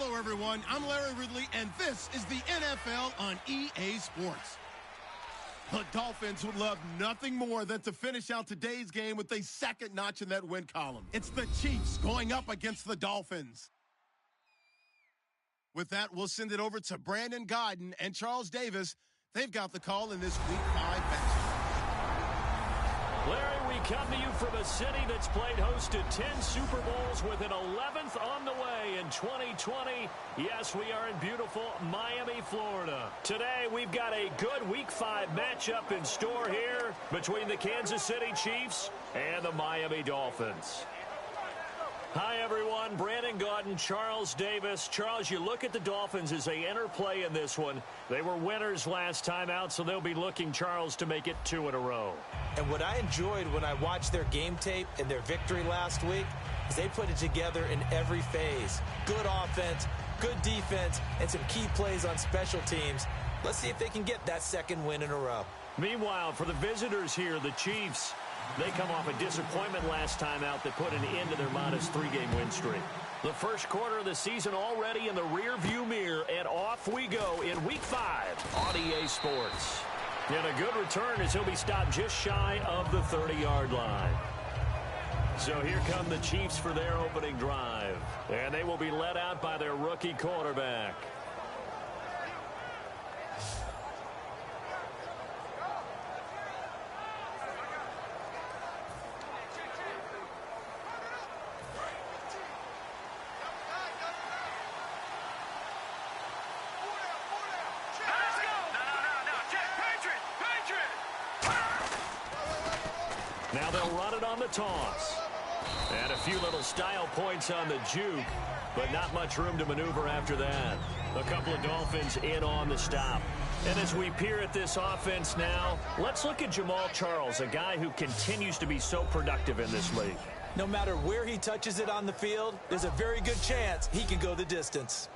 Hello, everyone. I'm Larry Ridley, and this is the NFL on EA Sports. The Dolphins would love nothing more than to finish out today's game with a second notch in that win column. It's the Chiefs going up against the Dolphins. With that, we'll send it over to Brandon Gaudin and Charles Davis. They've got the call in this Week 5 matchup. Larry, we come to you from a city that's played host to 10 Super Bowls with an 11th on the way in 2020. Yes, we are in beautiful Miami, Florida. Today, we've got a good Week 5 matchup in store here between the Kansas City Chiefs and the Miami Dolphins. Hi, everyone. Brandon Gaudin, Charles Davis. Charles, you look at the Dolphins as they enter play in this one. They were winners last time out, so they'll be looking, Charles, to make it 2 in a row. And what I enjoyed when I watched their game tape and their victory last week is they put it together in every phase. Good offense, good defense, and some key plays on special teams. Let's see if they can get that second win in a row. Meanwhile, for the visitors here, the Chiefs, they come off a disappointment last time out that put an end to their modest 3-game win streak. The first quarter of the season already in the rear-view mirror, and off we go in Week 5 on EA Sports. And a good return as he'll be stopped just shy of the 30-yard line. So here come the Chiefs for their opening drive. And they will be led out by their rookie quarterback. Now they'll run it on the toss. And a few little style points on the juke, but not much room to maneuver after that. A couple of Dolphins in on the stop. And as we peer at this offense now, let's look at Jamaal Charles, a guy who continues to be so productive in this league. No matter where he touches it on the field, there's a very good chance he can go the distance.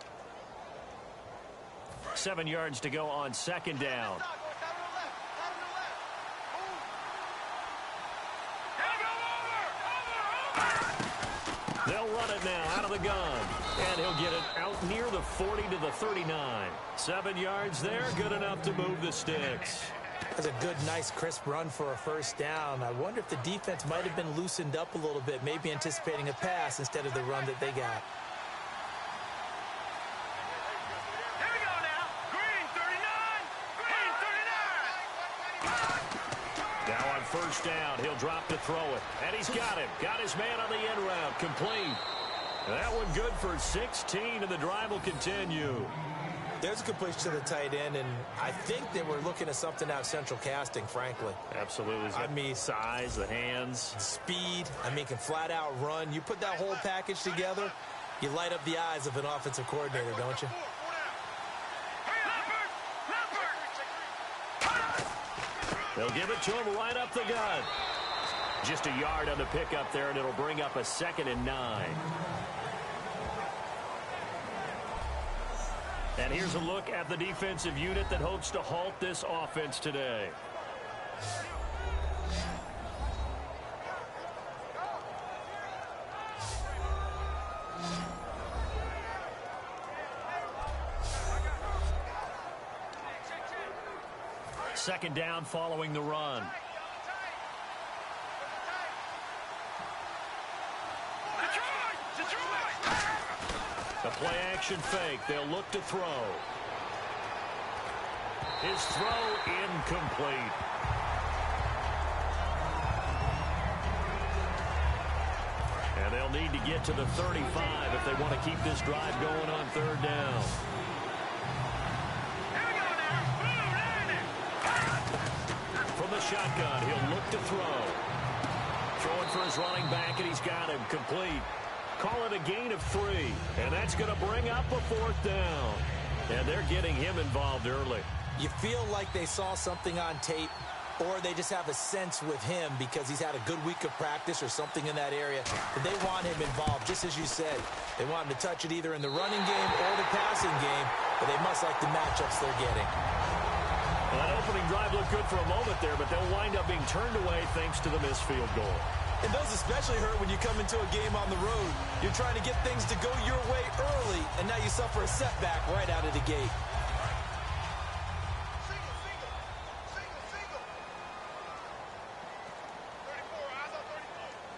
7 yards to go on second down. They'll run it now out of the gun. And he'll get it out near the 40 to the 39. 7 yards there, good enough to move the sticks. That's a good, nice, crisp run for a first down. I wonder if the defense might have been loosened up a little bit, maybe anticipating a pass instead of the run that they got. Here we go now. Green 39. Green 39. Now on first down, he'll drop to throw it. And he's got him. Got his man on the end route. Complete. That one good for 16, and the drive will continue. There's a completion to the tight end, and I think they were looking at something out of Central Casting, frankly. Absolutely. I mean, size, the hands. Speed. I mean, can flat out run. You put that whole package together, you light up the eyes of an offensive coordinator, don't you? They'll give it to him right up the gut. Just a yard on the pickup there, and it'll bring up a 2nd and 9. And here's a look at the defensive unit that hopes to halt this offense today. Second down following the run. The play-action fake. They'll look to throw. His throw incomplete. And they'll need to get to the 35 if they want to keep this drive going on third down. From the shotgun, he'll look to throw. Throwing for his running back, and he's got him complete. Call it a gain of 3, and that's going to bring up a 4th down. And they're getting him involved early. You feel like they saw something on tape, or they just have a sense with him because he's had a good week of practice or something in that area. But they want him involved, just as you said. They want him to touch it either in the running game or the passing game, but they must like the matchups they're getting. Well, that opening drive looked good for a moment there, but they'll wind up being turned away thanks to the missed field goal. And those especially hurt when you come into a game on the road. You're trying to get things to go your way early, and now you suffer a setback right out of the gate.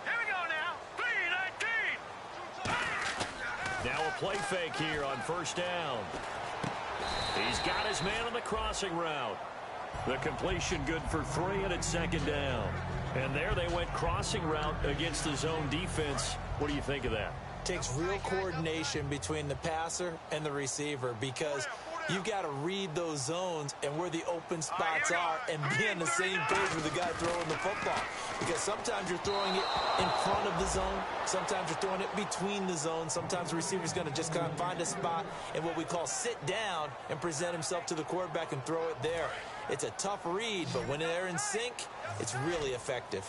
Here we go now. 3-19. Now a play fake here on first down. He's got his man on the crossing route. The completion good for 3, and it's second down. And there they went crossing route against the zone defense. What do you think of that? Takes real coordination between the passer and the receiver because you've got to read those zones and where the open spots are and be on the same page with the guy throwing the football. Because sometimes you're throwing it in front of the zone. Sometimes you're throwing it between the zones. Sometimes the receiver's going to just kind of find a spot and what we call sit down and present himself to the quarterback and throw it there. It's a tough read, but when they're in sync, it's really effective.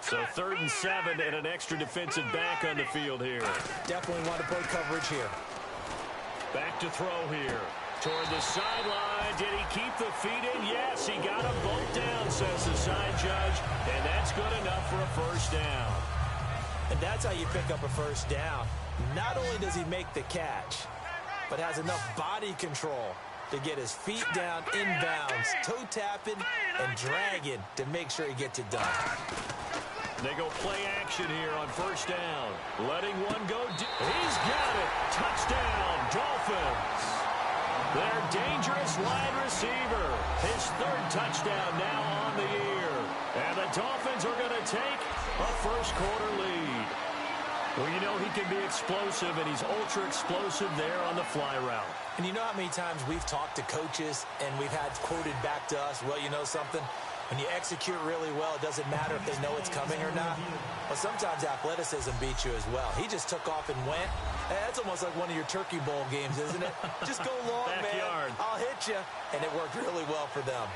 So 3rd and 7 and an extra defensive back on the field here. Definitely want to play coverage here. Back to throw here. Toward the sideline. Did he keep the feet in? Yes, he got him both down, says the side judge. And that's good enough for a first down. And that's how you pick up a first down. Not only does he make the catch, but has enough body control to get his feet down inbounds, toe tapping and dragging to make sure he gets it done. They go play action here on first down. Letting one go. He's got it. Touchdown, Dolphins. Their dangerous wide receiver. His 3rd touchdown now on the year. And the Dolphins are going to take a first-quarter lead. Well, you know he can be explosive, and he's ultra-explosive there on the fly route. And you know how many times we've talked to coaches and we've had quoted back to us, well, you know something? When you execute really well, it doesn't matter if they know it's coming or not. Well, sometimes athleticism beats you as well. He just took off and went. That's almost like one of your Turkey Bowl games, isn't it? Just go long, Backyard. man. I'll hit you. And it worked really well for them.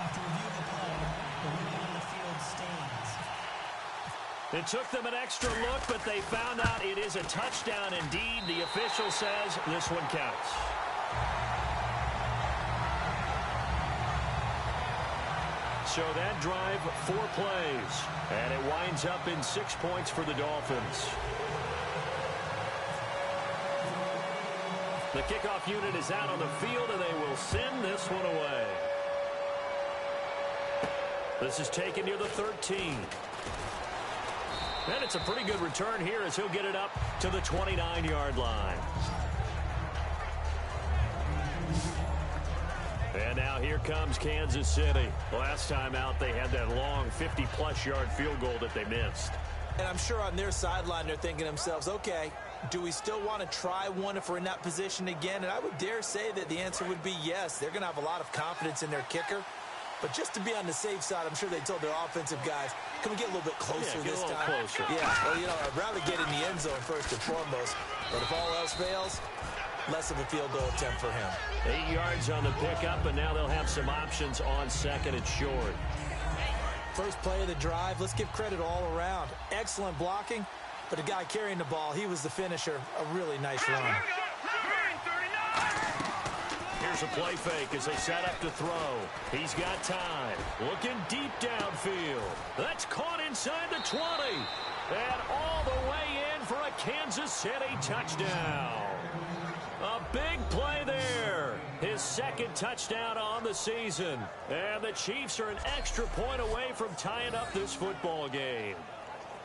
After review of the play, the ruling on the field stands. It took them an extra look, but they found out it is a touchdown indeed. The official says this one counts. So that drive, 4 plays, and it winds up in 6 points for the Dolphins. The kickoff unit is out on the field, and they will send this one away. This is taken near the 13. And it's a pretty good return here as he'll get it up to the 29-yard line. And now here comes Kansas City. Last time out, they had that long 50-plus yard field goal that they missed. And I'm sure on their sideline, they're thinking to themselves, okay, do we still want to try one if we're in that position again? And I would dare say that the answer would be yes. They're going to have a lot of confidence in their kicker. But just to be on the safe side, I'm sure they told their offensive guys, can we get a little bit closer this time? Closer. Yeah, well, you know, I'd rather get in the end zone first and foremost. But if all else fails, less of a field goal attempt for him. 8 yards on the pickup, and now they'll have some options on second and short. First play of the drive, let's give credit all around. Excellent blocking, but the guy carrying the ball, he was the finisher. A really nice run. Here's a play fake as they set up to throw. He's got time. Looking deep downfield. That's caught inside the 20. And all the way in for a Kansas City touchdown. A big play there. His 2nd touchdown on the season. And the Chiefs are an extra point away from tying up this football game.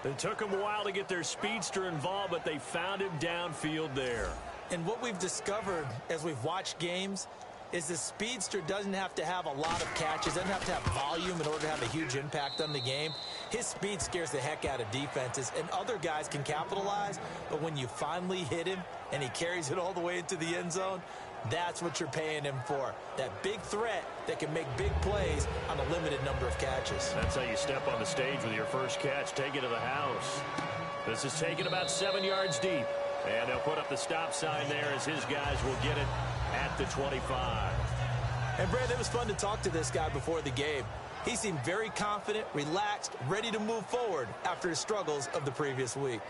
It took them a while to get their speedster involved, but they found him downfield there. And what we've discovered as we've watched games is the speedster doesn't have to have a lot of catches, doesn't have to have volume in order to have a huge impact on the game. His speed scares the heck out of defenses, and other guys can capitalize, but when you finally hit him and he carries it all the way into the end zone, that's what you're paying him for. That big threat that can make big plays on a limited number of catches. That's how you step on the stage with your first catch. Take it to the house. This is taken about 7 yards deep. And they'll put up the stop sign there as his guys will get it at the 25. And, Brad, it was fun to talk to this guy before the game. He seemed very confident, relaxed, ready to move forward after his struggles of the previous week.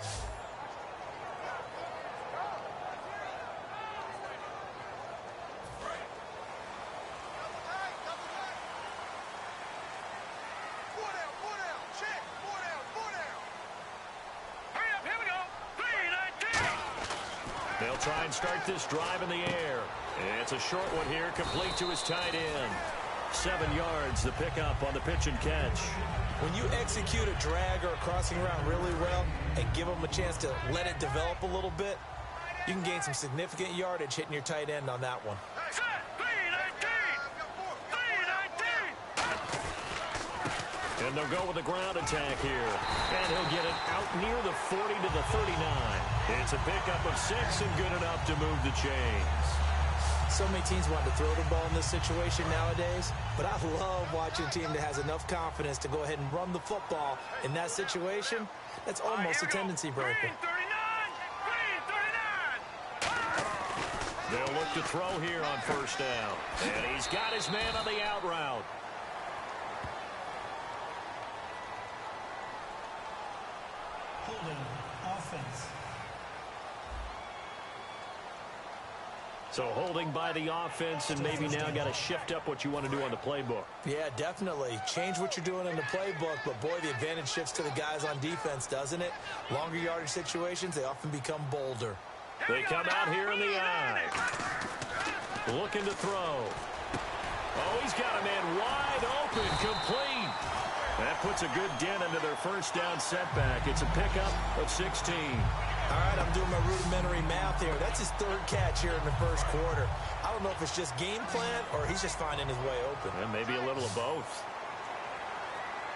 They'll try and start this drive in the air. It's a short one here, complete to his tight end. 7 yards, the pickup on the pitch and catch. When you execute a drag or a crossing route really well and give them a chance to let it develop a little bit, you can gain some significant yardage hitting your tight end on that one. And they'll go with the ground attack here. And he'll get it out near the 40 to the 39. It's a pickup of 6 and good enough to move the chains. So many teams want to throw the ball in this situation nowadays, but I love watching a team that has enough confidence to go ahead and run the football. In that situation, that's almost a tendency breaker. They'll look to throw here on first down. And he's got his man on the out route. Holding offense. So holding by the offense, and maybe now got to shift up what you want to do on the playbook. Yeah, definitely. Change what you're doing in the playbook, but boy, the advantage shifts to the guys on defense, doesn't it? Longer yardage situations, they often become bolder. They come out here in the eye. Looking to throw. Oh, he's got a man wide open, complete. That puts a good dent into their first down setback. It's a pickup of 16. All right, I'm doing my rudimentary math here. That's his 3rd catch here in the first quarter. I don't know if it's just game plan or he's just finding his way open. And maybe a little of both.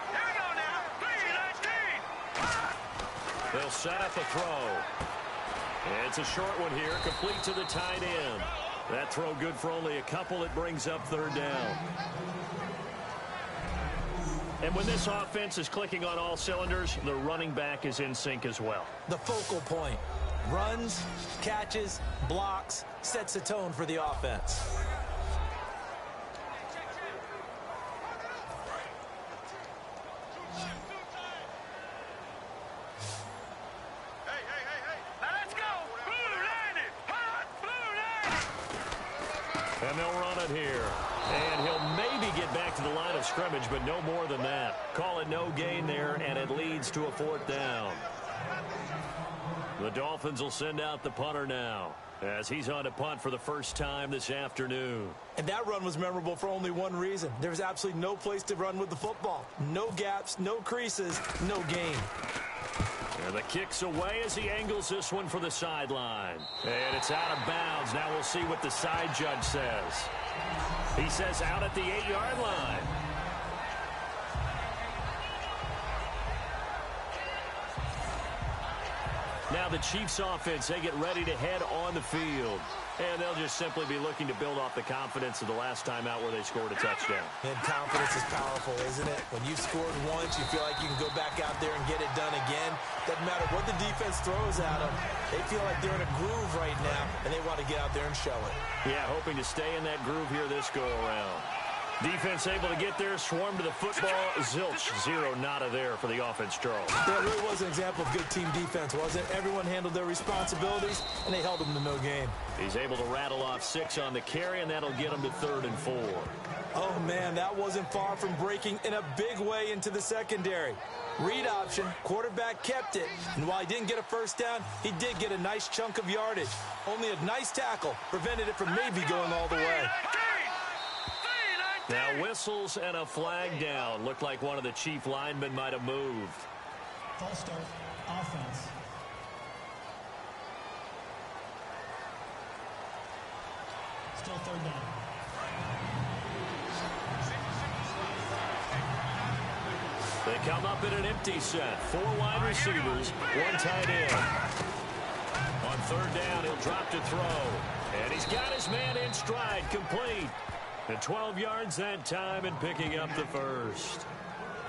Here we go now. 3-19. They'll set up a throw. It's a short one here, complete to the tight end. That throw good for only a couple. It brings up 3rd down. And when this offense is clicking on all cylinders, the running back is in sync as well. The focal point. Runs, catches, blocks, sets the tone for the offense. Let's go. Blue 90. Hot Blue 90. And they'll run it here. And he'll maybe get back to the line of scrimmage, but no more than that. Call it no gain there, and it leads to a 4th down. The Dolphins will send out the punter now, as he's on to punt for the first time this afternoon. And that run was memorable for only one reason. There was absolutely no place to run with the football. No gaps, no creases, no gain. And the kick's away as he angles this one for the sideline. And it's out of bounds. Now we'll see what the side judge says. He says out at the 8-yard line. Now the Chiefs offense, they get ready to head on the field. And they'll just simply be looking to build off the confidence of the last time out where they scored a touchdown. And confidence is powerful, isn't it? When you've scored once, you feel like you can go back out there and get it done again. Doesn't matter what the defense throws at them. They feel like they're in a groove right now, and they want to get out there and show it. Yeah, hoping to stay in that groove here this go-around. Defense able to get there, swarm to the football. Zilch, 0 nada there for the offense, Charles. Yeah, it really was an example of good team defense, wasn't it? Everyone handled their responsibilities, and they held them to no gain. He's able to rattle off 6 on the carry, and that'll get him to 3rd and 4. Oh, man, that wasn't far from breaking in a big way into the secondary. Read option, quarterback kept it, and while he didn't get a first down, he did get a nice chunk of yardage. Only a nice tackle prevented it from maybe going all the way. Now whistles and a flag down. Looked like one of the Chief linemen might have moved. False start. Offense. Still 3rd down. They come up in an empty set. 4 wide receivers, 1 tight end. On 3rd down, he'll drop to throw. And he's got his man in stride, complete. And 12 yards that time and picking up the first.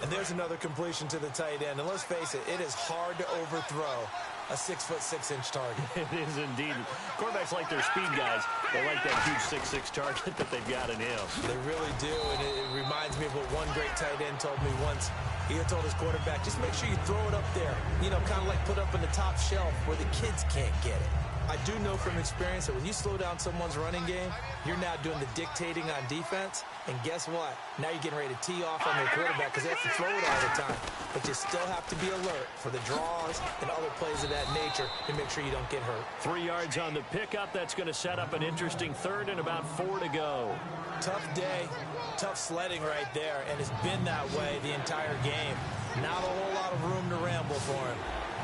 And there's another completion to the tight end. And let's face it, it is hard to overthrow. a 6'6" target. It is indeed. Quarterbacks like their speed guys. They like that huge 6'6" target that they've got in him. They really do, and it reminds me of what one great tight end told me once. He had told his quarterback, just make sure you throw it up there, you know, kind of like put up in the top shelf where the kids can't get it. I do know from experience that when you slow down someone's running game, you're now doing the dictating on defense, and guess what? Now you're getting ready to tee off on their quarterback because they have to throw it all the time. But you still have to be alert for the draws and other plays of that nature to make sure you don't get hurt. 3 yards on the pickup. That's going to set up an interesting third and about 4 to go. Tough day, tough sledding right there, and it's been that way the entire game. Not a whole lot of room to ramble for him.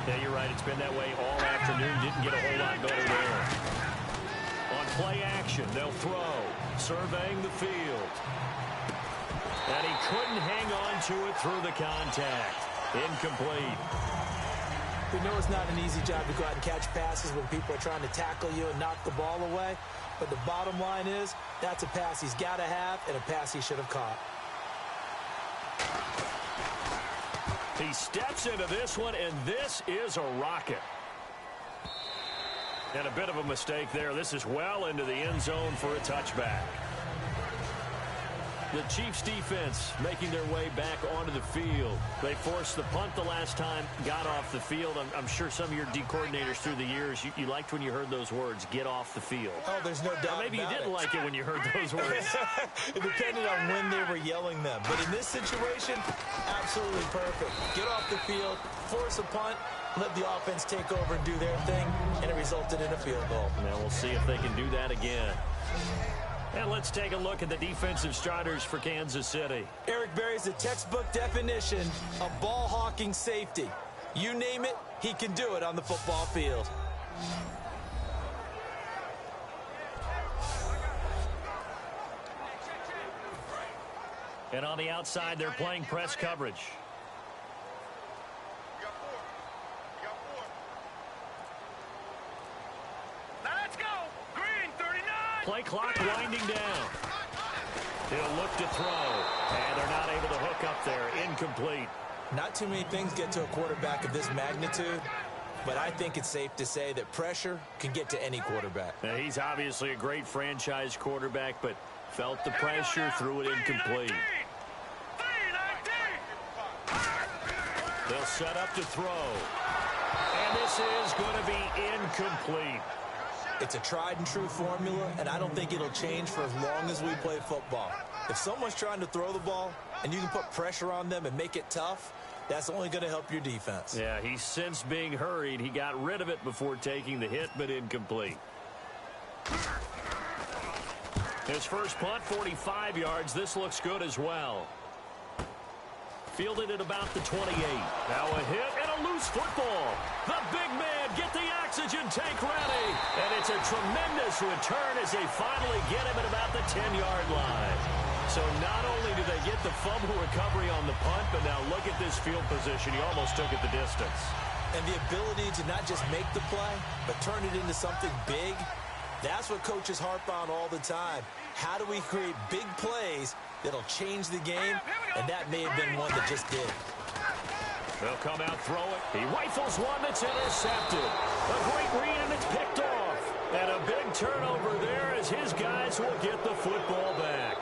Yeah, you're right. It's been that way all afternoon. Didn't get a whole lot better there. On play action, they'll throw. Surveying the field. And he couldn't hang on to it through the contact. Incomplete. We know it's not an easy job to go out and catch passes when people are trying to tackle you and knock the ball away. But the bottom line is, that's a pass he's got to have and a pass he should have caught. He steps into this one, and this is a rocket. And a bit of a mistake there. This is well into the end zone for a touchback. The Chiefs defense making their way back onto the field. They forced the punt the last time, got off the field. I'm sure some of your D coordinators through the years, you liked when you heard those words, get off the field. Oh, there's no doubt. Or maybe you didn't like it when you heard those words. It depended on when they were yelling them. But in this situation, absolutely perfect. Get off the field, force a punt, let the offense take over and do their thing, and it resulted in a field goal. Now we'll see if they can do that again. And let's take a look at the defensive starters for Kansas City. Eric Berry's the textbook definition of ball-hawking safety. You name it, he can do it on the football field. And on the outside, they're playing press coverage. Play clock winding down. He'll look to throw, and they're not able to hook up there. Incomplete. Not too many things get to a quarterback of this magnitude, but I think it's safe to say that pressure can get to any quarterback. Now, he's obviously a great franchise quarterback, but felt the pressure, threw it incomplete. They'll set up to throw, and this is going to be incomplete. It's a tried-and-true formula, and I don't think it'll change for as long as we play football. If someone's trying to throw the ball, and you can put pressure on them and make it tough, that's only going to help your defense. Yeah, he's since being hurried. He got rid of it before taking the hit, but incomplete. His first punt, 45 yards. This looks good as well. Fielded at about the 28. Now a hit and a loose football. The big man, get the oxygen tank ready. And it's a tremendous return as they finally get him at about the 10-yard line. So not only do they get the fumble recovery on the punt, but now look at this field position. He almost took it the distance. And the ability to not just make the play, but turn it into something big, that's what coaches harp on all the time. How do we create big plays that'll change the game? And that may have been one that just did. They'll come out, throw it. He rifles one that's intercepted. A great read, and it's picked off. And a big turnover there as his guys will get the football back.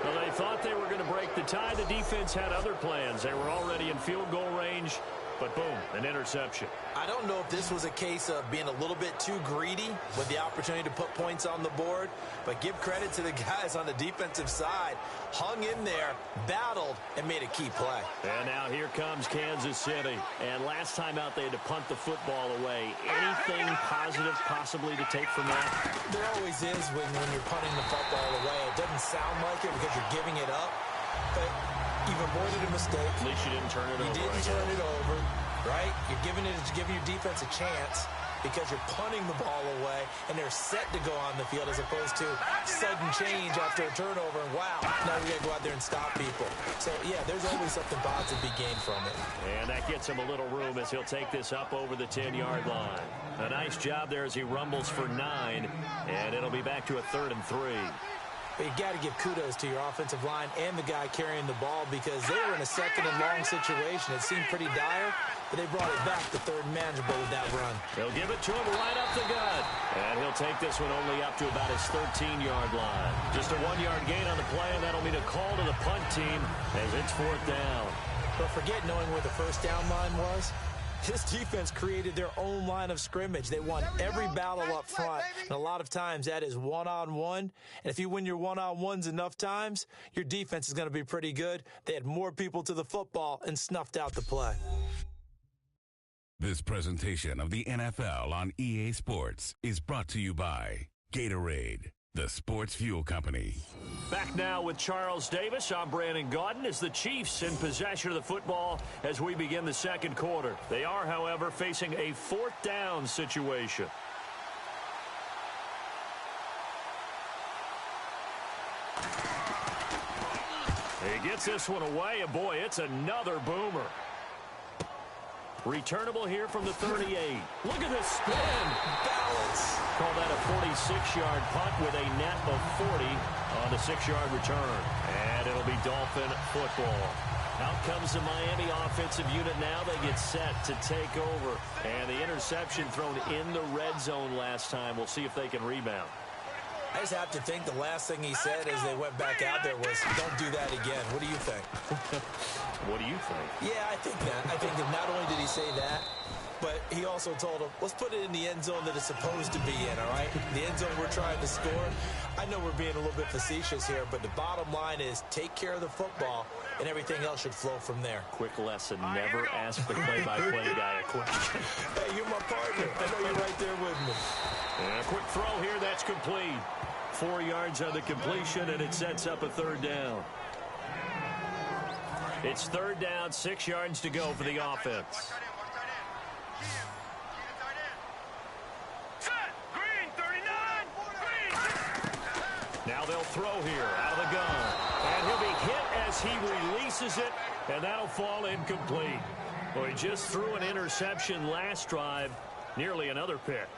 Well, they thought they were going to break the tie. The defense had other plans. They were already in field goal range. But boom, an interception. I don't know if this was a case of being a little bit too greedy with the opportunity to put points on the board, but give credit to the guys on the defensive side. Hung in there, battled, and made a key play. And now here comes Kansas City. And last time out, they had to punt the football away. Anything positive possibly to take from that? There always is when you're punting the football away. It doesn't sound like it because you're giving it up, but you've avoided a mistake. At least you didn't turn it over. You didn't turn it over, right? You're giving your defense a chance because you're punting the ball away, and they're set to go on the field as opposed to sudden change after a turnover, and wow, now we got to go out there and stop people. So, yeah, there's always something positive to be gained from it. And that gets him a little room as he'll take this up over the 10-yard line. A nice job there as he rumbles for 9, and it'll be back to a 3rd and 3. You got to give kudos to your offensive line and the guy carrying the ball because they were in a second and long situation. It seemed pretty dire, but they brought it back to third and manageable with that run. They'll give it to him right up the gut. And he'll take this one only up to about his 13-yard line. Just a 1-yard gain on the play, and that'll mean a call to the punt team as it's 4th down. But forget knowing where the first down line was. This defense created their own line of scrimmage. They won every battle up front, and a lot of times that is one-on-one. And if you win your one-on-ones enough times, your defense is going to be pretty good. They had more people to the football and snuffed out the play. This presentation of the NFL on EA Sports is brought to you by Gatorade, the sports fuel company. Back now with Charles Davis. I'm Brandon Gaudin as the Chiefs in possession of the football as we begin the second quarter. They are, however, facing a 4th down situation. He gets this one away, and boy, it's another boomer. Returnable here from the 38. Look at this spin. Balance. Call that a 46-yard punt with a net of 40 on the 6-yard return. And it'll be Dolphin football. Out comes the Miami offensive unit now. They get set to take over. And the interception thrown in the red zone last time. We'll see if they can rebound. I just have to think the last thing he said as they went back out there was, don't do that again. What do you think? What do you think? Yeah, I think that. I think that not only did he say that, but he also told him, let's put it in the end zone that it's supposed to be in, all right? The end zone we're trying to score. I know we're being a little bit facetious here, but the bottom line is take care of the football, and everything else should flow from there. Quick lesson, never ask the play-by-play guy a question. Hey, you're my partner. I know you're right there with me. And a quick throw here, that's complete. 4 yards on the completion, and it sets up a 3rd down. It's 3rd down, 6 yards to go for the offense. Now they'll throw here out of the gun. And he'll be hit as he releases it, and that'll fall incomplete. Well, he just threw an interception last drive, nearly another pick.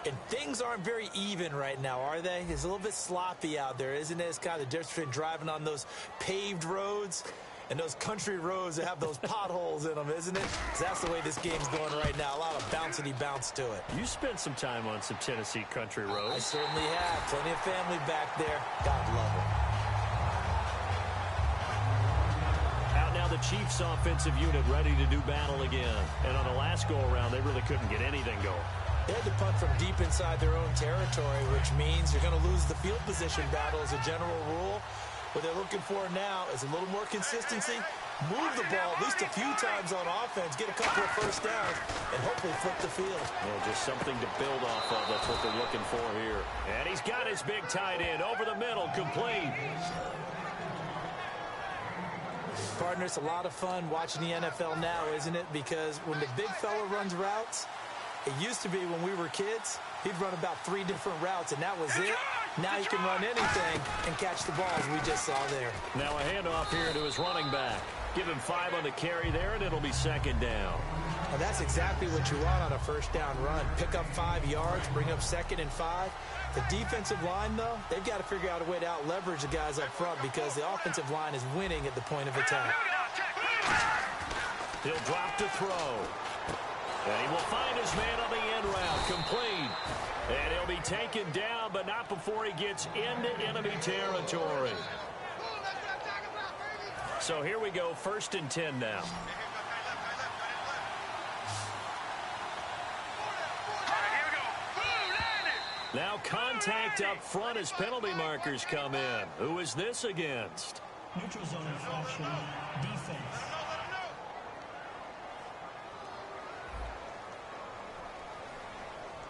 And things aren't very even right now, are they? It's a little bit sloppy out there, isn't it? It's kind of the difference between driving on those paved roads and those country roads that have those potholes in them, isn't it? 'Cause that's the way this game's going right now. A lot of bouncy bounce to it. You spent some time on some Tennessee country roads. I certainly have. Plenty of family back there. God love them. Out now the Chiefs offensive unit ready to do battle again. And on the last go-around, they really couldn't get anything going. They had to punt from deep inside their own territory, which means you're going to lose the field position battle as a general rule. What they're looking for now is a little more consistency, move the ball at least a few times on offense, get a couple of first downs, and hopefully flip the field. Yeah, just something to build off of. That's what they're looking for here. And he's got his big tight end over the middle, complete. Partner, it's a lot of fun watching the NFL now, isn't it? Because when the big fella runs routes, it used to be when we were kids, he'd run about 3 different routes, and that was it. Now you can run anything and catch the balls we just saw there. Now a handoff here to his running back. Give him 5 on the carry there, and it'll be 2nd down. And that's exactly what you want on a first down run. Pick up 5 yards, bring up 2nd and 5. The defensive line, though, they've got to figure out a way to out-leverage the guys up front because the offensive line is winning at the point of attack. He'll drop to throw. And he will find his man on the end route, complete. And he'll be taken down, but not before he gets into enemy territory. So here we go, 1st and 10 now. Now contact up front as penalty markers come in. Who is this against? Neutral zone infraction, defense.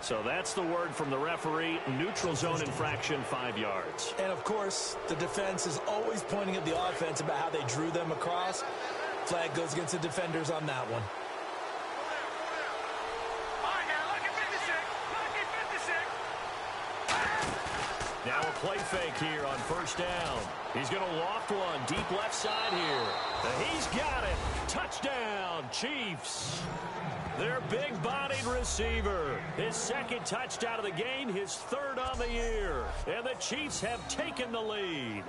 So that's the word from the referee, neutral zone infraction, 5 yards. And, of course, the defense is always pointing at the offense about how they drew them across. Flag goes against the defenders on that one. Now a play fake here on 1st down. He's going to loft one deep left side here. And he's got it. Touchdown, Chiefs. Their big-bodied receiver. His second touchdown of the game, his third on the year. And the Chiefs have taken the lead.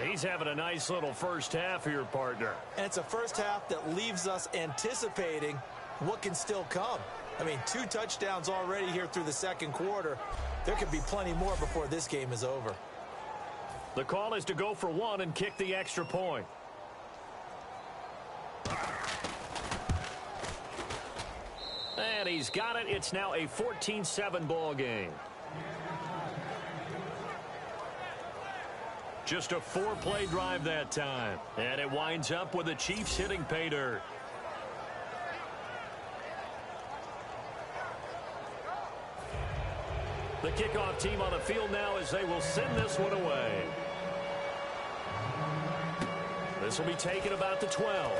He's having a nice little first half here, partner. And it's a first half that leaves us anticipating what can still come. I mean, 2 touchdowns already here through the second quarter. There could be plenty more before this game is over. The call is to go for 1 and kick the extra point. And he's got it. It's now a 14-7 ball game. Just a 4-play drive that time. And it winds up with the Chiefs hitting pay dirt. The kickoff team on the field now as they will send this one away. This will be taken about the 12.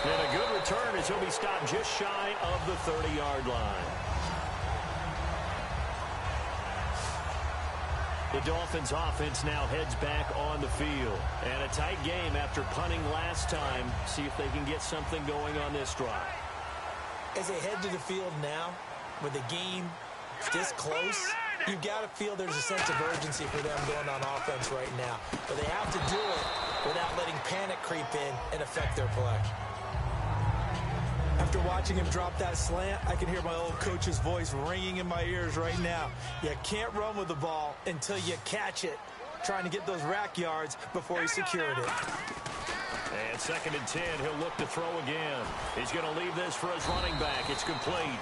And a good return as he'll be stopped just shy of the 30-yard line. The Dolphins offense now heads back on the field. And a tight game after punting last time. See if they can get something going on this drive. As they head to the field now, with the game this close, you've got to feel there's a sense of urgency for them going on offense right now. But they have to do it without letting panic creep in and affect their play. After watching him drop that slant, I can hear my old coach's voice ringing in my ears right now. You can't run with the ball until you catch it, trying to get those rack yards before he secured it. And 2nd and 10, he'll look to throw again. He's going to leave this for his running back. It's complete.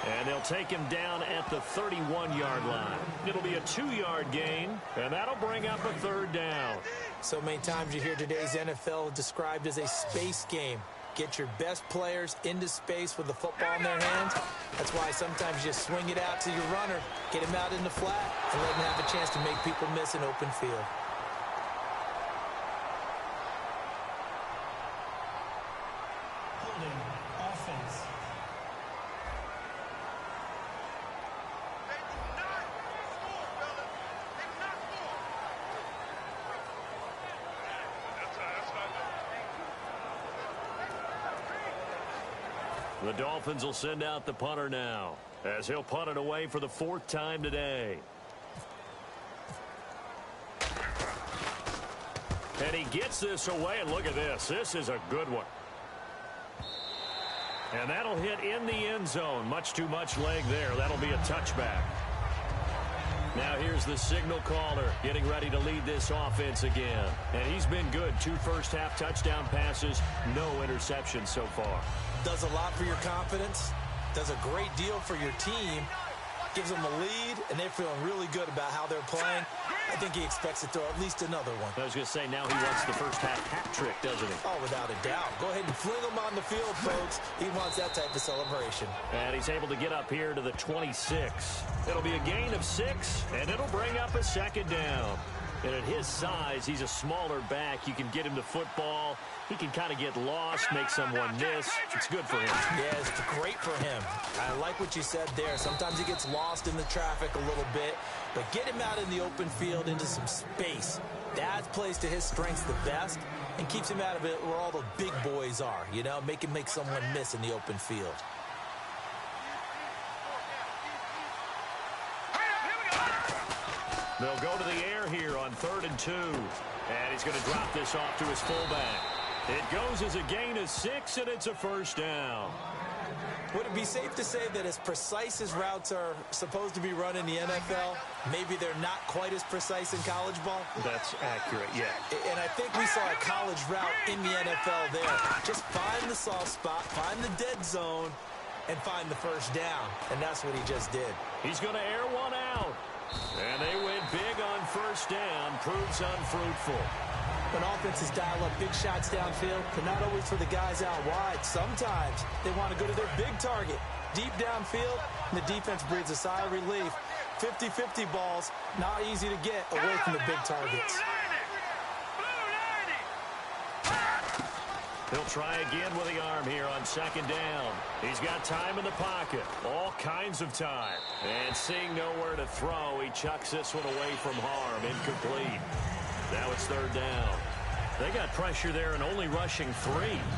And they'll take him down at the 31-yard line. It'll be a 2-yard gain, and that'll bring up a 3rd down. So many times you hear today's NFL described as a space game. Get your best players into space with the football in their hands. That's why sometimes you swing it out to your runner, get him out in the flat, and let him have a chance to make people miss an open field. Holding offense. The Dolphins will send out the punter now, as he'll punt it away for the 4th time today. And he gets this away, and look at this. This is a good one. And that'll hit in the end zone. Much too much leg there. That'll be a touchback. Now here's the signal caller getting ready to lead this offense again. And he's been good. 2 first-half touchdown passes, no interceptions so far. Does a lot for your confidence, does a great deal for your team, gives them a lead, and they're feeling really good about how they're playing. I think he expects to throw at least another one. I was going to say, now he wants the first-half hat trick, doesn't he? Oh, without a doubt. Go ahead and fling him on the field, folks. He wants that type of celebration. And he's able to get up here to the 26. It'll be a gain of 6, and it'll bring up a 2nd down. And at his size, he's a smaller back. You can get him to football. He can kind of get lost, make someone miss. It's good for him. Yeah, it's great for him. I like what you said there. Sometimes he gets lost in the traffic a little bit, but get him out in the open field into some space. That plays to his strengths the best and keeps him out of it where all the big boys are, you know, make someone miss in the open field. They'll go to the air here on 3rd and 2. And he's going to drop this off to his fullback. It goes as a gain of 6, and it's a 1st down. Would it be safe to say that as precise as routes are supposed to be run in the NFL, maybe they're not quite as precise in college ball? That's accurate, yeah. And I think we saw a college route in the NFL there. Just find the soft spot, find the dead zone, and find the 1st down. And that's what he just did. He's going to air one out. And they went big on 1st down. Proves unfruitful. When offenses dial up big shots downfield, they're not always for the guys out wide. Sometimes they want to go to their big target. Deep downfield, and the defense breathes a sigh of relief. 50-50 balls, not easy to get away from the big targets. He'll try again with the arm here on 2nd down. He's got time in the pocket. All kinds of time. And seeing nowhere to throw, he chucks this one away from harm. Incomplete. Now it's 3rd down. They got pressure there and only rushing 3.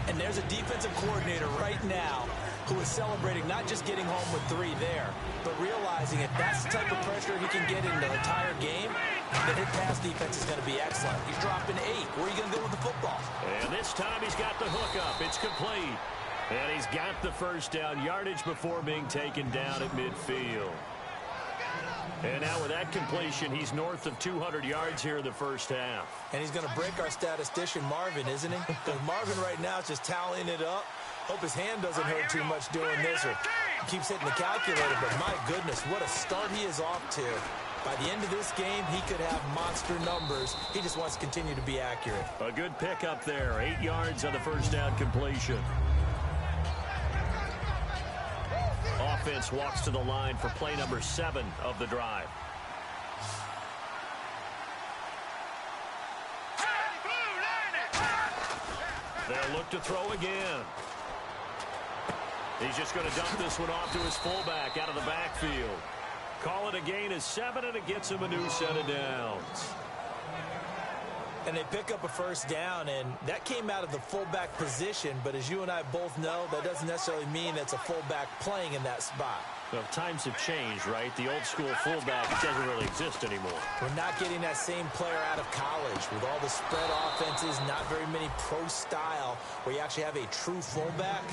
And there's a defensive coordinator right now who is celebrating not just getting home with 3 there, but realizing if that's the type of pressure he can get in the entire game, then his pass defense is going to be excellent. He's dropping 8. Where are you going to go with the football? And this time he's got the hook up. It's complete. And he's got the first down yardage before being taken down at midfield. And now with that completion, he's north of 200 yards here in the first half. And he's going to break our statistician, Marvin, isn't he? Because Marvin right now is just tallying it up. Hope his hand doesn't hurt too much doing this, or he keeps hitting the calculator. But my goodness, what a start he is off to. By the end of this game, he could have monster numbers. He just wants to continue to be accurate. A good pickup there. 8 yards on the first down completion. Offense walks to the line for play number 7 of the drive. They'll look to throw again. He's just going to dump this one off to his fullback out of the backfield. Call it a gain of 7, and it gets him a new set of downs. And they pick up a first down, and that came out of the fullback position. But as you and I both know, that doesn't necessarily mean that's a fullback playing in that spot. Well, times have changed, right? The old school fullback doesn't really exist anymore. We're not getting that same player out of college with all the spread offenses, not very many pro style where you actually have a true fullback.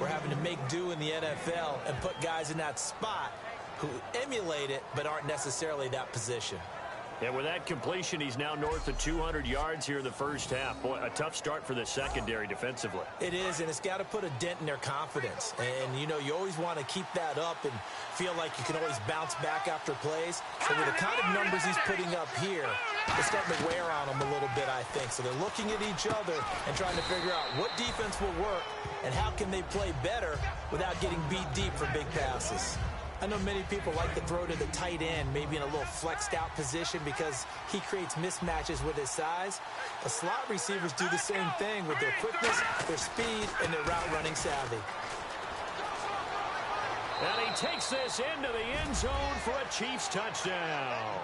We're having to make do in the NFL and put guys in that spot who emulate it but aren't necessarily that position. And with that completion, he's now north of 200 yards here in the first half. Boy, a tough start for the secondary defensively. It is, and it's got to put a dent in their confidence. And, you know, you always want to keep that up and feel like you can always bounce back after plays. So with the kind of numbers he's putting up here, it's starting to wear on them a little bit, I think. So they're looking at each other and trying to figure out what defense will work and how can they play better without getting beat deep for big passes. I know many people like to throw to the tight end, maybe in a little flexed out position because he creates mismatches with his size. The slot receivers do the same thing with their quickness, their speed, and their route running savvy. And he takes this into the end zone for a Chiefs touchdown.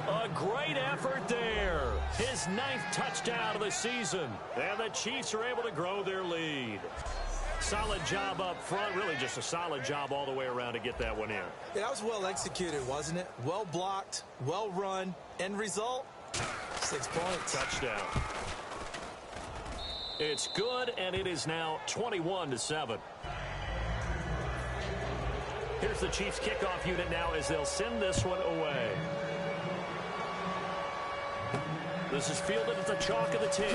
A great effort there. His 9th touchdown of the season. And the Chiefs are able to grow their lead. Solid job up front. Really just a solid job all the way around to get that one in. Yeah, that was well executed, wasn't it? Well blocked, well run. End result, 6 points. Touchdown. It's good, and it is now 21-7. Here's the Chiefs kickoff unit now as they'll send this one away. This is fielded at the chalk of the 10.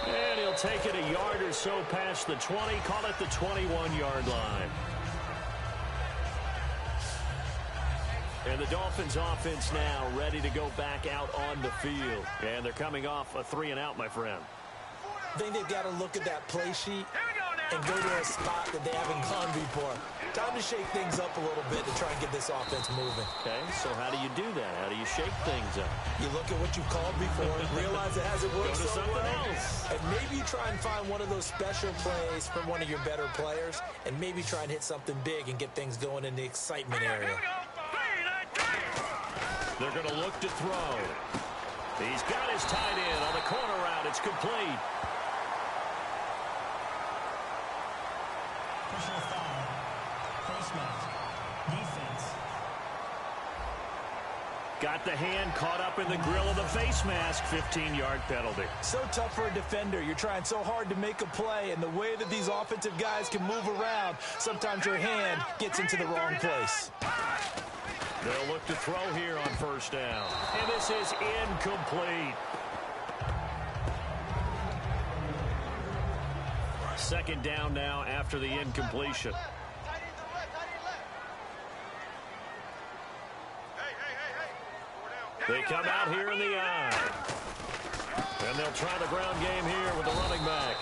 And he'll take it a yard or so past the 20. Call it the 21-yard line. And the Dolphins offense now ready to go back out on the field. And they're coming off a 3-and-out, my friend. I think they've got to look at that play sheet and go to a spot that they haven't gone before. Time to shake things up a little bit to try and get this offense moving. Okay, so how do you do that? How do you shake things up? You look at what you've called before and realize it hasn't worked Go to so something well. else. And maybe you try and find one of those special plays from one of your better players and maybe try and hit something big and get things going in the excitement area. They're going to look to throw. He's got his tight end on the corner route. It's complete. Personal foul. Face mask. Defense. Got the hand caught up in the grill of the face mask. 15-yard penalty. So tough for a defender. You're trying so hard to make a play, and the way that these offensive guys can move around, sometimes your hand gets into the wrong place. They'll look to throw here on first down. And this is incomplete. Second down now after the incompletion. They come out here in the eye. And they'll try the ground game here with the running back.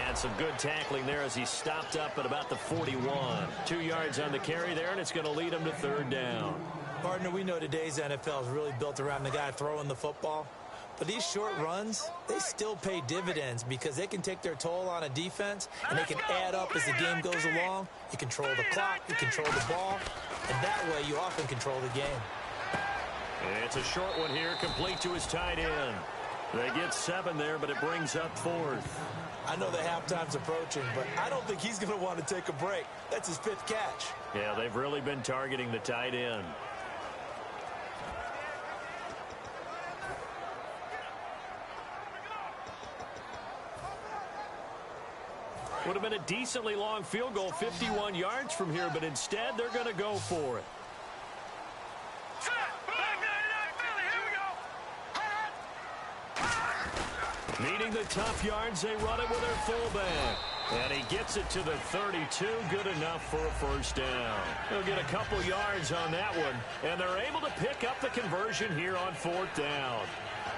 And some good tackling there as he stopped up at about the 41. 2 yards on the carry there, and it's going to lead him to third down. Partner, we know today's NFL is really built around the guy throwing the football. But these short runs, they still pay dividends because they can take their toll on a defense, and they can add up as the game goes along. You control the clock, you control the ball, and that way you often control the game. It's a short one here, complete to his tight end. They get 7 there, but it brings up 4th. I know the halftime's approaching, but I don't think he's going to want to take a break. That's his 5th catch. Yeah, they've really been targeting the tight end. Would have been a decently long field goal, 51 yards from here, but instead they're going to go for it. Needing the tough yards, they run it with their fullback. And he gets it to the 32, good enough for a first down. They'll get a couple yards on that one, and they're able to pick up the conversion here on 4th down.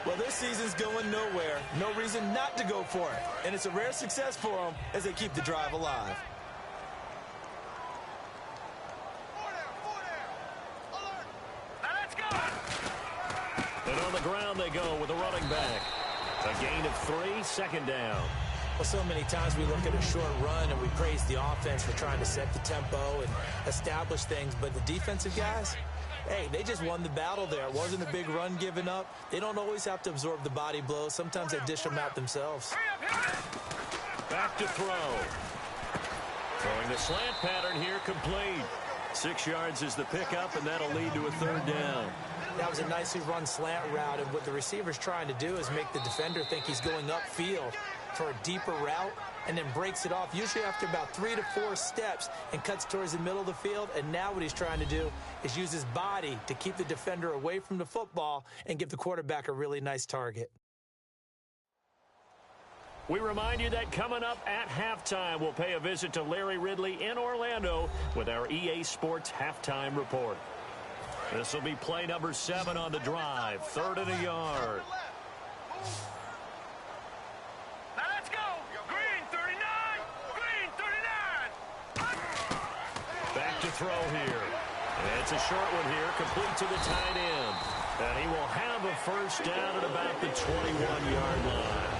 Well, this season's going nowhere. No reason not to go for it. And it's a rare success for them as they keep the drive alive. And on the ground they go with a running back. A gain of 3, 2nd down. Well, so many times we look at a short run and we praise the offense for trying to set the tempo and establish things. But the defensive guys, hey, they just won the battle there. It wasn't a big run given up. They don't always have to absorb the body blows. Sometimes they dish them out themselves. Back to throw. Throwing the slant pattern here, complete. 6 yards is the pickup, and that'll lead to a 3rd down. That was a nicely run slant route, and what the receiver's trying to do is make the defender think he's going upfield for a deeper route, and then breaks it off, usually after about 3 to 4 steps, and cuts towards the middle of the field. And now what he's trying to do is use his body to keep the defender away from the football and give the quarterback a really nice target. We remind you that coming up at halftime, we'll pay a visit to Larry Ridley in Orlando with our EA Sports Halftime Report. This will be play number 7 on the drive. 3rd and a yard. Now let's go. Green 39. Green 39. Back to throw here. And it's a short one here, complete to the tight end. And he will have a first down at about the 21-yard line.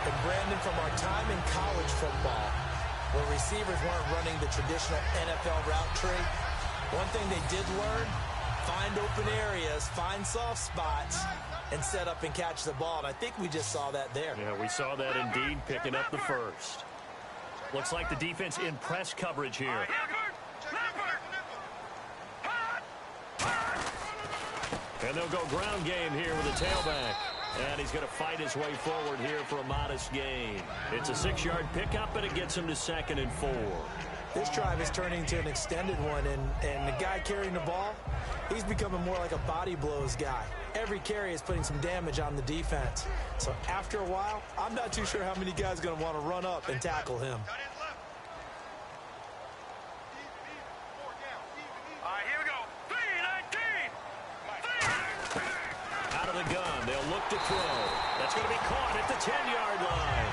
And Brandon, from our time in college football, where receivers weren't running the traditional NFL route tree, one thing they did learn: find open areas, find soft spots, and set up and catch the ball. And I think we just saw that there. Yeah, we saw that indeed, picking up the first. Looks like the defense in press coverage here. And they'll go ground game here with a tailback. And he's going to fight his way forward here for a modest gain. It's a 6-yard pickup, and it gets him to 2nd and 4. This drive is turning to an extended one, and the guy carrying the ball, he's becoming more like a body blows guy. Every carry is putting some damage on the defense. So after a while, I'm not too sure how many guys are going to want to run up and tackle him. All right, here we go. 3-19. Out of the gun, they'll look to throw. That's going to be caught at the 10-yard line.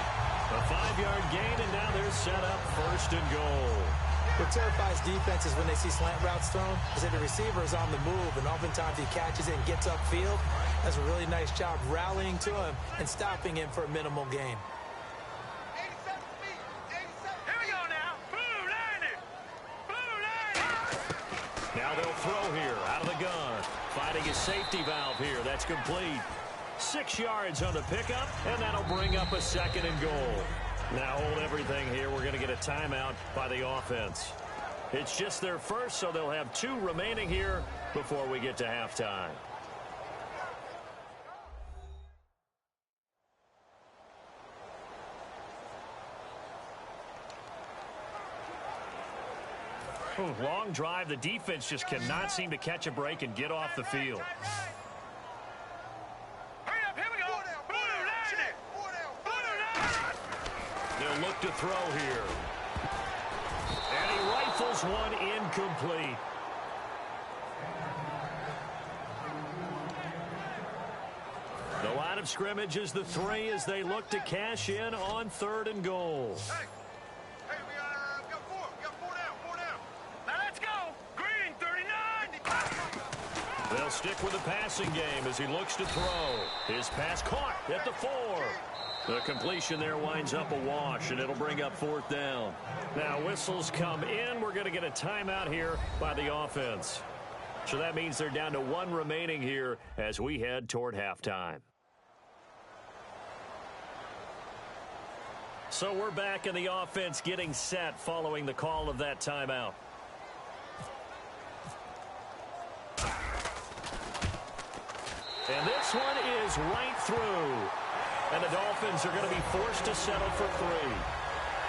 A 5-yard gain, and now they're set up 1st and goal. What terrifies defenses when they see slant routes thrown is that the receiver is on the move, and oftentimes he catches it and gets upfield. Does a really nice job rallying to him and stopping him for a minimal gain. 87 feet. 87. Here we go now. Blue 90. Blue 90. Now they'll throw here out of the gun. Finding his safety valve here. That's complete. 6 yards on the pickup, and that'll bring up a 2nd and goal. Now hold everything here. We're going to get a timeout by the offense. It's just their first, so they'll have 2 remaining here before we get to halftime. Long drive. The defense just cannot seem to catch a break and get off the field. Hurry up, here we go. Blue 90. They'll look to throw here. And he rifles one incomplete. The line of scrimmage is the 3 as they look to cash in on 3rd and goal. Hey, we got 4. We got 4 down. Now let's go. Green 39. They'll stick with the passing game as he looks to throw. His pass caught at the 4. The completion there winds up a wash, and it'll bring up 4th down. Now whistles come in. We're going to get a timeout here by the offense. So that means they're down to 1 remaining here as we head toward halftime. So we're back in the offense getting set following the call of that timeout. And this one is right through. And the Dolphins are going to be forced to settle for 3.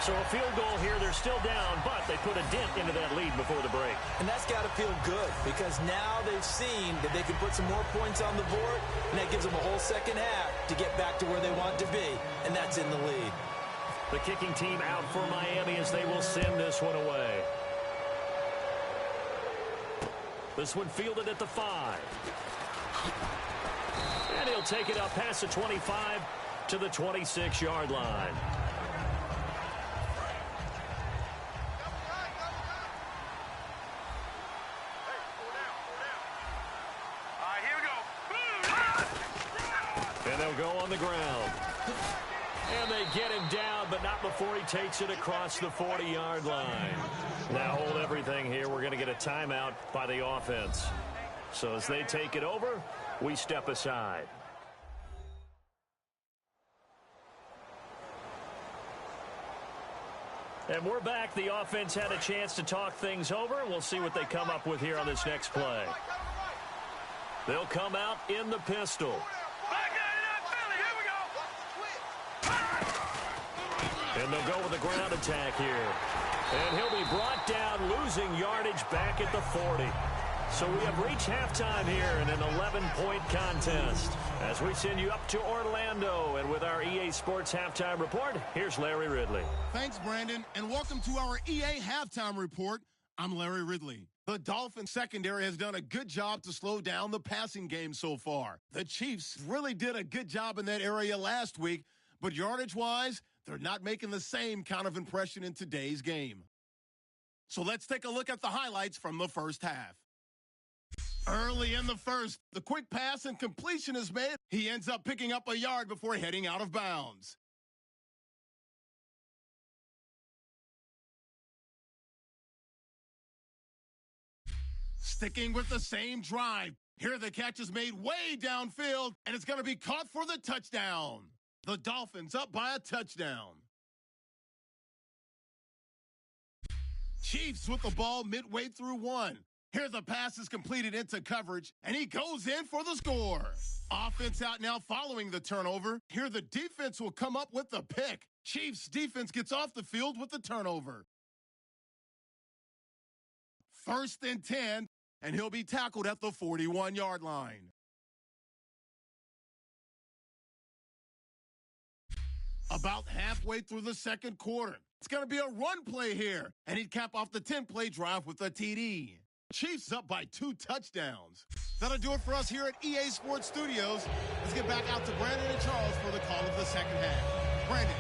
So a field goal here, they're still down, but they put a dent into that lead before the break. And that's got to feel good because now they've seen that they can put some more points on the board, and that gives them a whole second half to get back to where they want to be, and that's in the lead. The kicking team out for Miami as they will send this one away. This one fielded at the 5. And he'll take it up past the 25 to the 26-yard line. And they'll go on the ground. And they get him down, but not before he takes it across the 40-yard line. Now hold everything here. We're going to get a timeout by the offense. So as they take it over, we step aside. And we're back. The offense had a chance to talk things over. We'll see what they come up with here on this next play. They'll come out in the pistol. And they'll go with a ground attack here. And he'll be brought down, losing yardage back at the 40. So we have reached halftime here in an 11-point contest. As we send you up to Orlando, and with our EA Sports Halftime Report, here's Larry Ridley. Thanks, Brandon, and welcome to our EA Halftime Report. I'm Larry Ridley. The Dolphins secondary has done a good job to slow down the passing game so far. The Chiefs really did a good job in that area last week, but yardage-wise, they're not making the same kind of impression in today's game. So let's take a look at the highlights from the first half. Early in the first, the quick pass and completion is made. He ends up picking up a yard before heading out of bounds. Sticking with the same drive. Here the catch is made way downfield, and it's going to be caught for the touchdown. The Dolphins up by a touchdown. Chiefs with the ball midway through 1. Here the pass is completed into coverage, and he goes in for the score. Offense out now following the turnover. Here the defense will come up with the pick. Chiefs defense gets off the field with the turnover. 1st and 10, and he'll be tackled at the 41-yard line. About halfway through the second quarter, it's going to be a run play here, and he'd cap off the 10-play drive with a TD. Chiefs up by 2 touchdowns. That'll do it for us here at EA Sports Studios. Let's get back out to Brandon and Charles for the call of the second half. Brandon.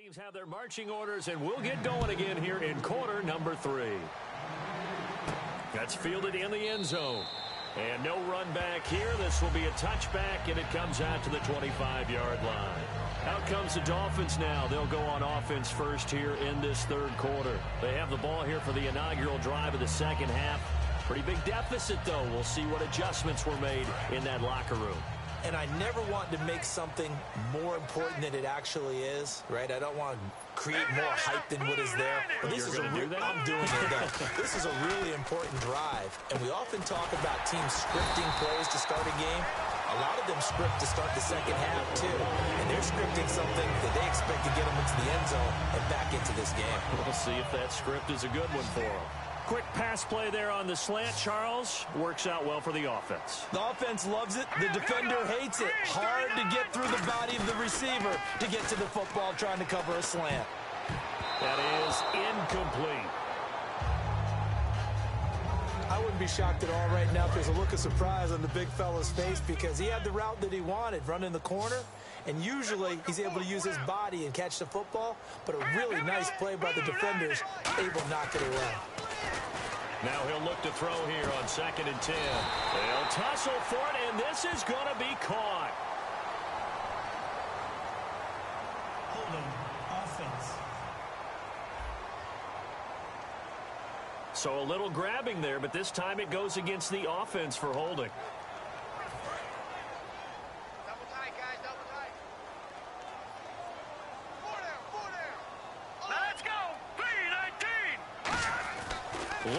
teams have their marching orders, and we'll get going again here in quarter number 3. That's fielded in the end zone. And no run back here. This will be a touchback, and it comes out to the 25-yard line. Out comes the Dolphins now. They'll go on offense first here in this third quarter. They have the ball here for the inaugural drive of the second half. Pretty big deficit, though. We'll see what adjustments were made in that locker room. And I never want to make something more important than it actually is, right? I don't want to create more hype than what is there. But this is I'm doing it, though. This is a really important drive. And we often talk about teams scripting plays to start a game. A lot of them script to start the second half, too. And they're scripting something that they expect to get them into the end zone and back into this game. We'll see if that script is a good one for them. Quick pass play there on the slant. Charles, works out well for the offense. The offense loves it. The defender hates it. Hard to get through the body of the receiver to get to the football trying to cover a slant. That is incomplete. I wouldn't be shocked at all right now if there's a look of surprise on the big fella's face because he had the route that he wanted, running the corner, and usually he's able to use his body and catch the football, but a really nice play by the defenders, able to knock it away. Now he'll look to throw here on 2nd and 10. They'll tussle for it, and this is going to be caught. Holding offense. So a little grabbing there, but this time it goes against the offense for holding. Double tight, guys, double tight. 4 down. Let's go. B-19.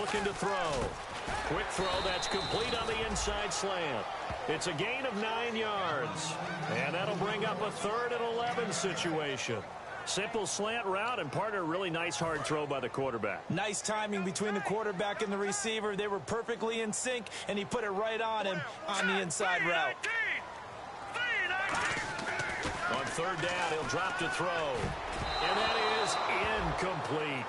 Looking to throw. Quick throw that's complete on the inside slant. It's a gain of 9 yards. And that'll bring up a 3rd and 11 situation. Simple slant route, and partner, really nice hard throw by the quarterback. Nice timing between the quarterback and the receiver. They were perfectly in sync, and he put it right on him on the inside route. On 3rd down, he'll drop to throw. And that is incomplete.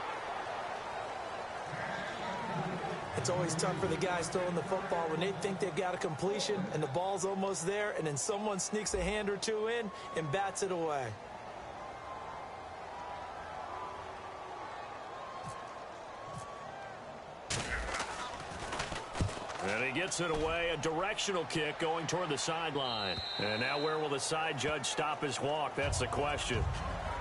It's always tough for the guys throwing the football when they think they've got a completion and the ball's almost there, and then someone sneaks a hand or two in and bats it away. And he gets it away, a directional kick going toward the sideline. And now where will the side judge stop his walk? That's the question.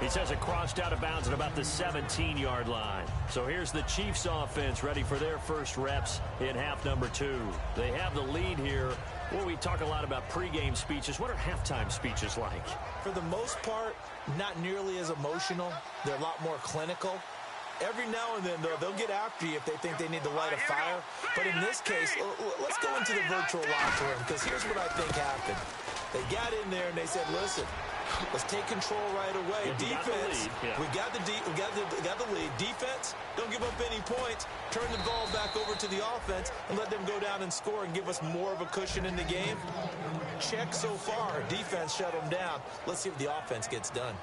He says it crossed out of bounds at about the 17-yard line. So here's the Chiefs offense ready for their first reps in half number 2. They have the lead here. Well, we talk a lot about pregame speeches. What are halftime speeches like? For the most part, not nearly as emotional. They're a lot more clinical. Every now and then, though, they'll get after you if they think they need to light a fire. But in this case, let's go into the virtual locker room, because here's what I think happened. They got in there and they said, listen, let's take control right away. Defense, we got the lead. Defense, don't give up any points. Turn the ball back over to the offense and let them go down and score and give us more of a cushion in the game. Check so far. Defense shut them down. Let's see if the offense gets done.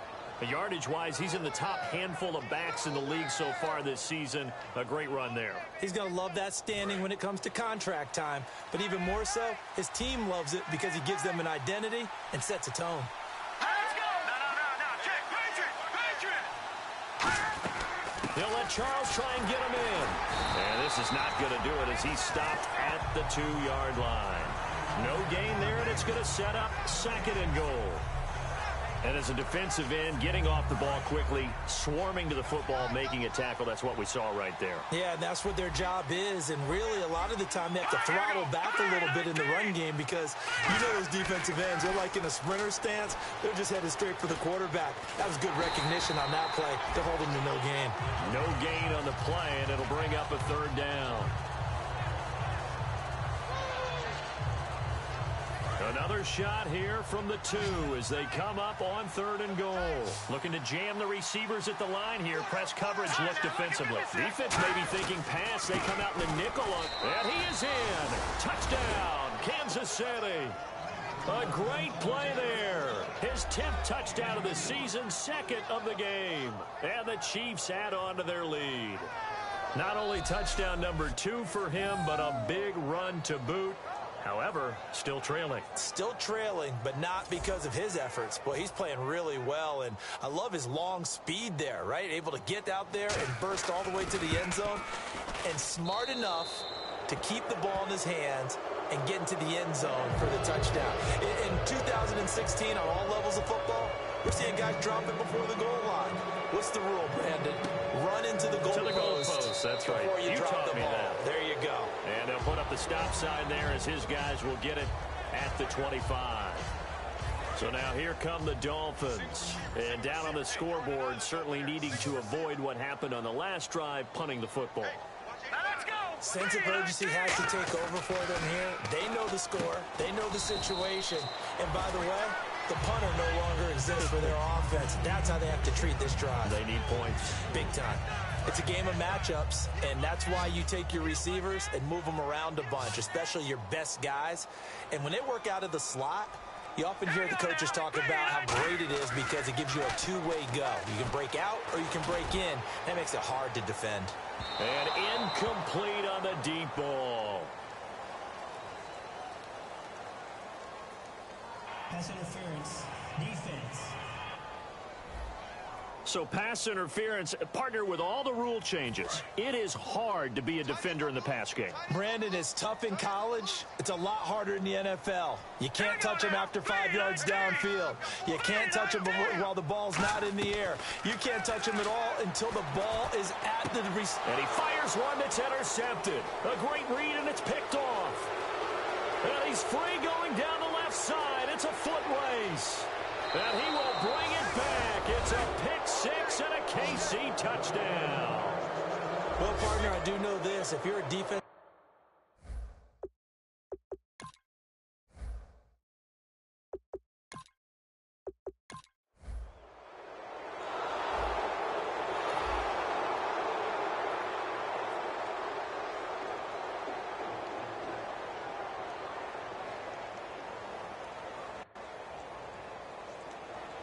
Yardage-wise, he's in the top handful of backs in the league so far this season. A great run there. He's going to love that standing when it comes to contract time. But even more so, his team loves it because he gives them an identity and sets a tone. Let's go. No. Check. Patriot. They'll let Charles try and get him in. And this is not going to do it as he's stopped at the 2-yard line. No gain there, and it's going to set up 2nd and goal. And as a defensive end, getting off the ball quickly, swarming to the football, making a tackle, that's what we saw right there. Yeah, and that's what their job is. And really, a lot of the time, they have to throttle back a little bit in the run game because you know those defensive ends, they're like in a sprinter stance. They're just headed straight for the quarterback. That was good recognition on that play to hold him to no gain. No gain on the play, and it'll bring up a 3rd down. Another shot here from the 2 as they come up on 3rd and goal. Looking to jam the receivers at the line here. Press coverage look defensively. Defense may be thinking pass. They come out in the nickel. And he is in. Touchdown, Kansas City. A great play there. His 10th touchdown of the season, 2nd of the game. And the Chiefs add on to their lead. Not only touchdown number 2 for him, but a big run to boot. However, still trailing. Still trailing, but not because of his efforts. Boy, he's playing really well, and I love his long speed there, right? Able to get out there and burst all the way to the end zone, and smart enough to keep the ball in his hands and get into the end zone for the touchdown. In 2016, on all levels of football, we're seeing guys drop it before the goal line. What's the rule, Brandon? Run into the goalpost. That's right. Before you drop taught the me ball. that. There you go. And they'll put up the stop sign there as his guys will get it at the 25. So now here come the Dolphins. And down on the scoreboard, certainly needing to avoid what happened on the last drive, punting the football. Now let's go. Sense of urgency has to take over for them here. They know the score. They know the situation. And by the way, the punter no longer exists for their offense. That's how they have to treat this drive. They need points. Big time. It's a game of matchups, and that's why you take your receivers and move them around a bunch, especially your best guys. And when they work out of the slot, you often hear the coaches talk about how great it is because it gives you a two-way go. You can break out or you can break in. That makes it hard to defend. And incomplete on the deep ball. Pass interference. Defense. So pass interference, partner with all the rule changes. It is hard to be a defender in the pass game. Brandon, is tough in college. It's a lot harder in the NFL. You can't touch him after 5 yards downfield. You can't touch him while the ball's not in the air. You can't touch him at all until the ball is at the receiver. And he fires one that's intercepted. A great read, and it's picked off. And he's free going down the left side. It's a foot race. And he will bring it back. It's a pick six and a KC touchdown. Well, partner, I do know this. If you're a defense,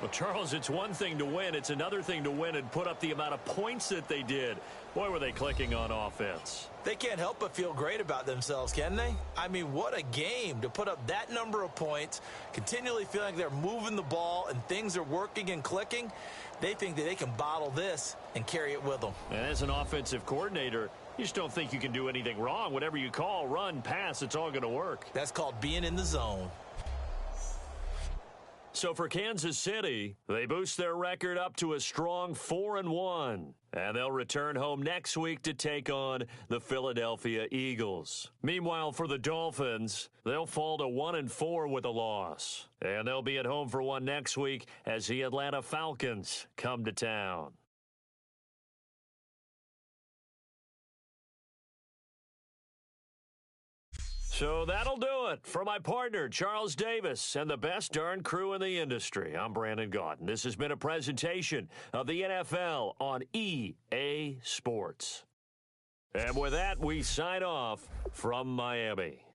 Well, Charles, it's one thing to win. It's another thing to win and put up the amount of points that they did. Boy, were they clicking on offense. they can't help but feel great about themselves, can they? I mean, what a game to put up that number of points, continually feeling like they're moving the ball and things are working and clicking. They think that they can bottle this and carry it with them. And as an offensive coordinator, you just don't think you can do anything wrong. Whatever you call, run, pass, it's all going to work. That's called being in the zone. So for Kansas City, they boost their record up to a strong 4-1. And they'll return home next week to take on the Philadelphia Eagles. Meanwhile, for the Dolphins, they'll fall to 1-4 with a loss. And they'll be at home for one next week as the Atlanta Falcons come to town. So that'll do it for my partner, Charles Davis, and the best darn crew in the industry. I'm Brandon Gaudin. This has been a presentation of the NFL on EA Sports. And with that, we sign off from Miami.